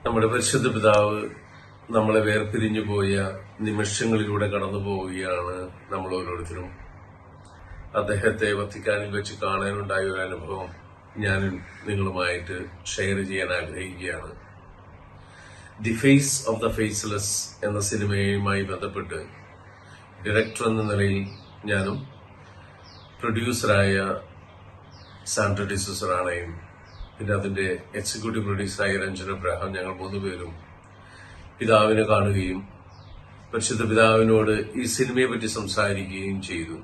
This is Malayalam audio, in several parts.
നമ്മുടെ പരിശുദ്ധ പിതാവ് നമ്മളെ വേർപിരിഞ്ഞു പോയ നിമിഷങ്ങളിലൂടെ കടന്നു പോവുകയാണ് നമ്മൾ ഓരോരുത്തരും. അദ്ദേഹത്തെ വത്തിക്കാനിൽ വെച്ച് കാണാനുണ്ടായ ഒരു അനുഭവം ഞാൻ നിങ്ങളുമായിട്ട് ഷെയർ ചെയ്യാൻ ആഗ്രഹിക്കുകയാണ്. The face of the faceless എന്ന സിനിമയുമായി ബന്ധപ്പെട്ട് ഡയറക്ടർ എന്ന നിലയിൽ ഞാനും പ്രൊഡ്യൂസറായ സാൻഡ്രോ ഡിസൂസ റാണയും പിന്നെ അതിന്റെ എക്സിക്യൂട്ടീവ് പ്രൊഡ്യൂസറായ രഞ്ജൻ അബ്രഹാം, ഞങ്ങൾ മൂന്നുപേരും പിതാവിനെ കാണുകയും പരിശുദ്ധ പിതാവിനോട് ഈ സിനിമയെ പറ്റി സംസാരിക്കുകയും ചെയ്തു.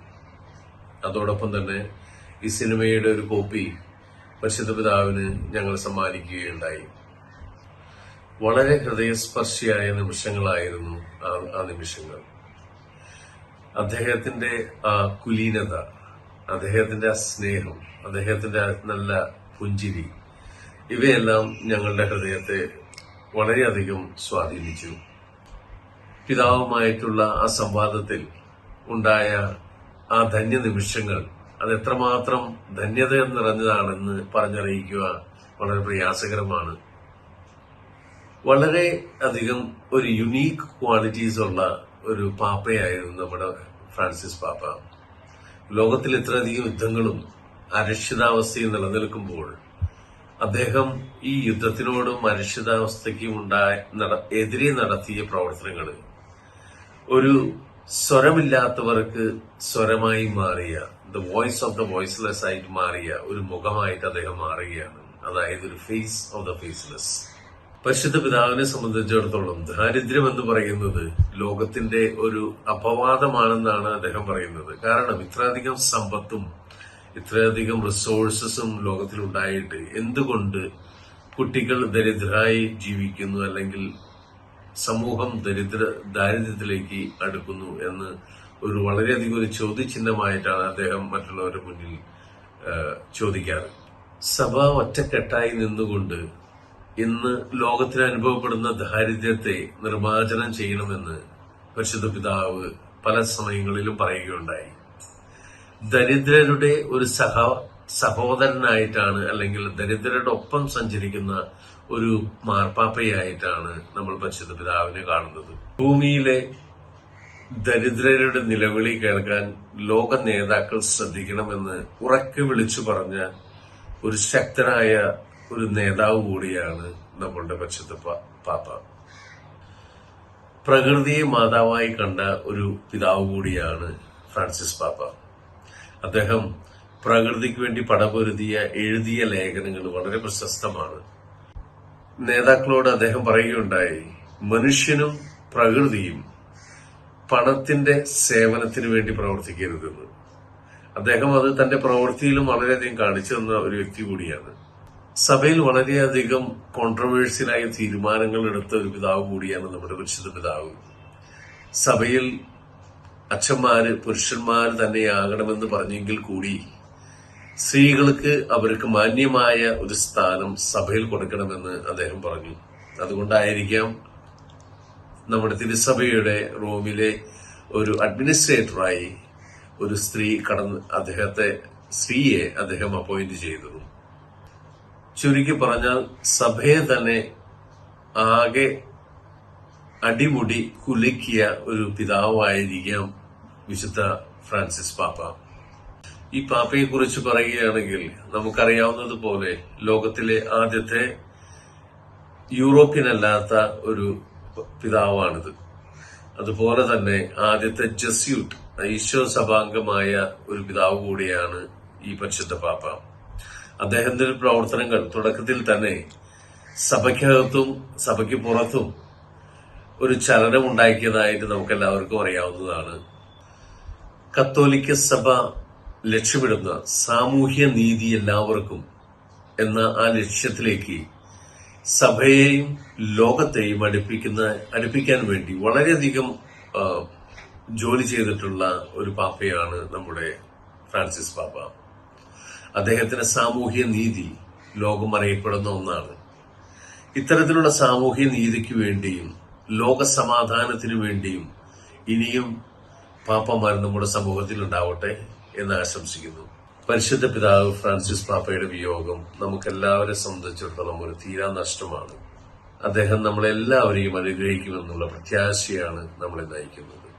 അതോടൊപ്പം തന്നെ ഈ സിനിമയുടെ ഒരു കോപ്പി പരിശുദ്ധ പിതാവിന് ഞങ്ങൾ സമ്മാനിക്കുകയുണ്ടായി. വളരെ ഹൃദയസ്പർശിയായ നിമിഷങ്ങളായിരുന്നു ആ നിമിഷങ്ങൾ. അദ്ദേഹത്തിന്റെ ആ കുലീനത, അദ്ദേഹത്തിന്റെ ആ സ്നേഹം, അദ്ദേഹത്തിന്റെ നല്ല പുഞ്ചിരി, ഇവയെല്ലാം ഞങ്ങളുടെ ഹൃദയത്തെ വളരെയധികം സ്വാധീനിച്ചു. പിതാവുമായിട്ടുള്ള ആ സംവാദത്തിൽ ഉണ്ടായ ആ ധന്യ നിമിഷങ്ങൾ അത് എത്രമാത്രം ധന്യത നിറഞ്ഞതാണെന്ന് പറഞ്ഞറിയിക്കുക വളരെ പ്രയാസകരമാണ്. വളരെ അധികം ഒരു യുണീക്ക് ക്വാളിറ്റീസ് ഉള്ള ഒരു പാപ്പയായിരുന്നു നമ്മുടെ ഫ്രാൻസിസ് പാപ്പ. ലോകത്തിൽ ഇത്രയധികം യുദ്ധങ്ങളും അരക്ഷിതാവസ്ഥയും നിലനിൽക്കുമ്പോൾ അദ്ദേഹം ഈ യുദ്ധത്തിനോടും അരക്ഷിതാവസ്ഥയ്ക്കും എതിരെ നടത്തിയ പ്രവർത്തനങ്ങൾ ഒരു സ്വരമില്ലാത്തവർക്ക് സ്വരമായി മാറിയ, the voice of the voiceless ആയിട്ട് മാറിയ ഒരു മുഖമായിട്ട് അദ്ദേഹം മാറുകയാണ്. അതായത് ഒരു ഫേസ് ഓഫ് ദ ഫേസ്ലെസ്. പരിശുദ്ധ പിതാവിനെ സംബന്ധിച്ചിടത്തോളം ദാരിദ്ര്യം എന്ന് പറയുന്നത് ലോകത്തിന്റെ ഒരു അപവാദമാണെന്നാണ് അദ്ദേഹം പറയുന്നത്. കാരണം ഇത്രയധികം സമ്പത്തും ഇത്രയധികം റിസോഴ്സസും ലോകത്തിലുണ്ടായിട്ട് എന്തുകൊണ്ട് കുട്ടികൾ ദരിദ്രരായി ജീവിക്കുന്നു, അല്ലെങ്കിൽ സമൂഹം ദാരിദ്ര്യത്തിലേക്ക് അടുക്കുന്നു എന്ന് ഒരു വളരെയധികം ഒരു ചോദ്യചിഹ്നമായിട്ടാണ് അദ്ദേഹം മറ്റുള്ളവരുടെ മുന്നിൽ ചോദിക്കാറ്. സഭ ഒറ്റക്കെട്ടായി നിന്നുകൊണ്ട് ഇന്ന് ലോകത്തിന് അനുഭവപ്പെടുന്ന ദാരിദ്ര്യത്തെ നിർമ്മാർജ്ജനം ചെയ്യണമെന്ന് പരിശുദ്ധ പിതാവ് പല സമയങ്ങളിലും പറയുകയുണ്ടായി. ദരിദ്രരുടെ ഒരു സഹോദരനായിട്ടാണ്, അല്ലെങ്കിൽ ദരിദ്രരുടെ ഒപ്പം സഞ്ചരിക്കുന്ന ഒരു മാർപ്പാപ്പയായിട്ടാണ് നമ്മൾ പരിശുദ്ധ പിതാവിനെ കാണുന്നത്. ഭൂമിയിലെ ദരിദ്രരുടെ നിലവിളി കേൾക്കാൻ ലോക നേതാക്കൾ ശ്രദ്ധിക്കണമെന്ന് ഉറക്കെ വിളിച്ചു പറഞ്ഞ ഒരു ശക്തനായ ഒരു നേതാവ് കൂടിയാണ് നമ്മളുടെ പരിശുദ്ധ പാപ്പ. പ്രകൃതിയെ മാതാവായി കണ്ട ഒരു പിതാവ് കൂടിയാണ് ഫ്രാൻസിസ് പാപ്പ. അദ്ദേഹം പ്രകൃതിക്ക് വേണ്ടി പടപൊരുതിയ എഴുതിയ ലേഖനങ്ങൾ വളരെ പ്രശസ്തമാണ്. നേതാക്കളോട് അദ്ദേഹം പറയുകയുണ്ടായി, മനുഷ്യനും പ്രകൃതിയും പണത്തിന്റെ സേവനത്തിന് വേണ്ടി പ്രവർത്തിക്കരുതെന്ന്. അദ്ദേഹം അത് തന്റെ പ്രവൃത്തിയിലും വളരെയധികം കാണിച്ചു തന്ന ഒരു വ്യക്തി കൂടിയാണ്. സഭയിൽ വളരെയധികം കോൺട്രവേഴ്സ്യലായ തീരുമാനങ്ങൾ എടുത്ത ഒരു പിതാവ് കൂടിയാണ് നമ്മുടെ പരിശുദ്ധ പിതാവ്. സഭയിൽ അച്ഛന്മാര് പുരുഷന്മാര് തന്നെയാകണമെന്ന് പറഞ്ഞെങ്കിൽ കൂടി സ്ത്രീകൾക്ക് അവർക്ക് മാന്യമായ ഒരു സ്ഥാനം സഭയിൽ കൊടുക്കണമെന്ന് അദ്ദേഹം പറഞ്ഞു. അതുകൊണ്ടായിരിക്കാം നമ്മുടെ തിരുസഭയുടെ റോമിലെ ഒരു അഡ്മിനിസ്ട്രേറ്ററായി ഒരു സ്ത്രീയെ അദ്ദേഹം അപ്പോയിന്റ് ചെയ്തു. ചുരുക്കി പറഞ്ഞാൽ സഭയെ തന്നെ ആകെ അടിമുടി കുലുക്കിയ ഒരു പിതാവായിരിക്കാം വിശുദ്ധ ഫ്രാൻസിസ് പാപ്പ. ഈ പാപ്പയെ കുറിച്ച് പറയുകയാണെങ്കിൽ നമുക്കറിയാവുന്നതുപോലെ ലോകത്തിലെ ആദ്യത്തെ യൂറോപ്യനല്ലാത്ത ഒരു പിതാവാണിത്. അതുപോലെ തന്നെ ആദ്യത്തെ ജസ്യൂട്ട് ഈശോ സഭാംഗമായ ഒരു പിതാവ് കൂടിയാണ് ഈ പരിശുദ്ധ പാപ്പ. അദ്ദേഹത്തിന്റെ പ്രവർത്തനങ്ങൾ തുടക്കത്തിൽ തന്നെ സഭയ്ക്കകത്തും സഭയ്ക്ക് പുറത്തും ഒരു ചലനം ഉണ്ടാക്കിയതായിട്ട് നമുക്കെല്ലാവർക്കും അറിയാവുന്നതാണ്. കത്തോലിക്ക സഭ ലക്ഷ്യമിടുന്ന സാമൂഹ്യ നീതി എല്ലാവർക്കും എന്ന ആ ലക്ഷ്യത്തിലേക്ക് സഭയെയും ലോകത്തെയും അടുപ്പിക്കാൻ വേണ്ടി വളരെയധികം ജോലി ചെയ്തിട്ടുള്ള ഒരു പാപ്പയാണ് നമ്മുടെ ഫ്രാൻസിസ് പാപ്പ. അദ്ദേഹത്തിന്റെ സാമൂഹ്യ നീതി ലോകം അറിയപ്പെടുന്ന ഒന്നാണ്. ഇത്തരത്തിലുള്ള സാമൂഹ്യ നീതിക്ക് വേണ്ടിയും ലോക സമാധാനത്തിനു വേണ്ടിയും ഇനിയും പാപ്പമാർ നമ്മുടെ സമൂഹത്തിൽ ഉണ്ടാവട്ടെ എന്ന് ആശംസിക്കുന്നു. പരിശുദ്ധ പിതാവ് ഫ്രാൻസിസ് പാപ്പയുടെ വിയോഗം നമുക്കെല്ലാവരെ സംബന്ധിച്ചിടത്തോളം ഒരു തീരാ നഷ്ടമാണ്. അദ്ദേഹം നമ്മളെല്ലാവരെയും അനുഗ്രഹിക്കുമെന്നുള്ള പ്രത്യാശയാണ് നമ്മളെ നയിക്കുന്നത്.